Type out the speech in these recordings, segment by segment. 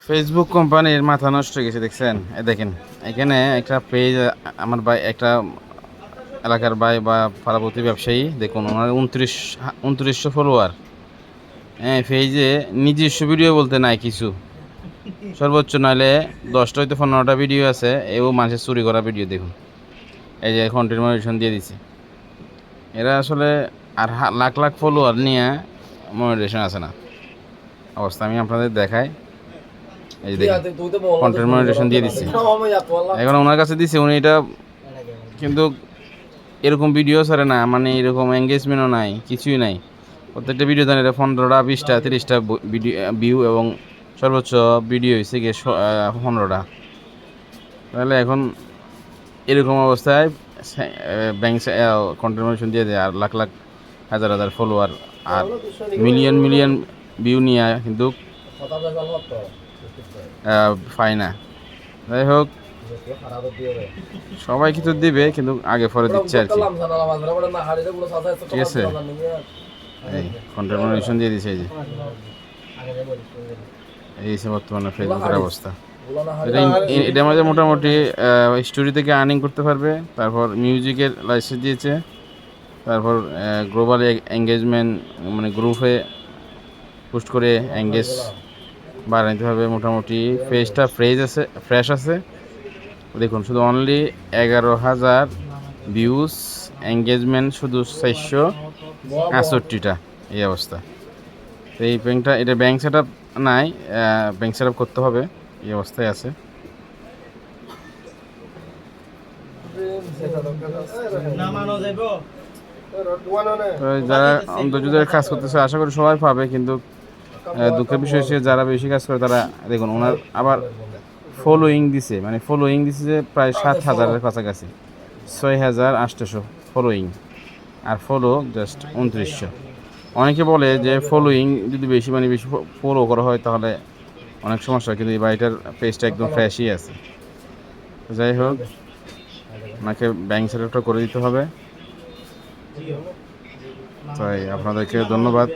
Facebook কোম্পানির মাথা নষ্ট হয়ে গেছে, দেখছেন? দেখেন এখানে একটা পেজ, আমার ভাই একটা এলাকার ভাই বা পাড়াপতি ব্যবসায়ী, দেখুন ওনার 2900 ফলোয়ার। হ্যাঁ, পেজে নিজস্ব ভিডিও বলতে নাই কিছু, সর্বোচ্চ নাহলে 10টা হয়তো 15টা ভিডিও আছে, এও মানুষের চুরি করা ভিডিও। দেখুন এই যে কন্টেন্ট মনিটাইজেশন দিয়ে দিছে এরা আসলে। আর লাখ লাখ ফলোয়ার নিয়ে মনিটাইজেশন আছে না অবস্থা। আমি আপনাদের দেখাই, এই যে দেখেন কন্টেন্ট মনিটাইজেশন দিয়ে দিচ্ছে। এখন ওনার কাছে দিছে, উনি এটা কিন্তু এরকম ভিডিও ছাড়ে না, মানে এরকম এঙ্গেজমেন্টও নাই, কিছুই নাই। প্রত্যেকটা ভিডিও দেন এটা 15টা 20টা 30টা ভিডিও ভিউ, এবং সর্বোচ্চ ভিডিও হয়েছে গিয়ে 15টা। তাহলে এখন এরকম অবস্থায় ব্যাংক কন্ট্রিবিউশন দিয়ে দেয়, আর লাখ লাখ হাজার হাজার ফলোয়ার আর মিলিয়ন মিলিয়ন ভিউ নিয়ে কিন্তু পায় না। যাই হোক, সবাই কিছু দিবে কিন্তু আগে পরে দিচ্ছে আর কি। ঠিক আছে, এই কন্ট্রিবিউশন দিয়ে দিচ্ছে। এই যে এই হচ্ছে বর্তমানে ফেসবুকের অবস্থা। এটার মধ্যে মোটামুটি স্টোরি থেকে আর্নিং করতে পারবে। তারপর মিউজিকের লাইসেন্স দিয়েছে। তারপর গ্লোবাল এঙ্গেজমেন্ট, মানে গ্রুপে পোস্ট করে এঙ্গেজ বাড়াইতে হবে। মোটামুটি পেজটা ফ্রেশ আছে। দেখুন শুধু অনলি 11,000 ভিউজ, এঙ্গেজমেন্ট শুধু 461টা, এই অবস্থা। তো এই ব্যাংকটা, এটা ব্যাংক সেট আপ নাই, ব্যাংক সেট আপ করতে হবে, এই অবস্থায় আছে। যারা অন্তর্যুদের কাজ করতেছে আশা করি সবাই পাবে, কিন্তু দুঃখের বিষয় হচ্ছে যারা বেশি কাজ করে তারা, দেখুন ওনার আবার ফলোয়িং দিছে, মানে ফলোয়িং দিছে যে প্রায় 7,000-এর কাছাকাছি, 6,800 ফলোয়িং, আর ফলো জাস্ট 2900। অনেকে বলে যে ফলোয়িং যদি বেশি, মানে বেশি ফলো করা হয় তাহলে অনেক সমস্যা, কিন্তু এই বাড়িটার পেজটা একদম ফ্রেশই আছে। যাই হোক, ওনাকে ব্যাংক সেটআপটা করে দিতে হবে। তাই আপনাদেরকে ধন্যবাদ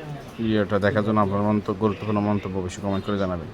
ভিডিওটা দেখার জন্য। আপনার গুরুত্বপূর্ণ মন্তব্য অবশ্যই কমেন্ট করে জানাবেন।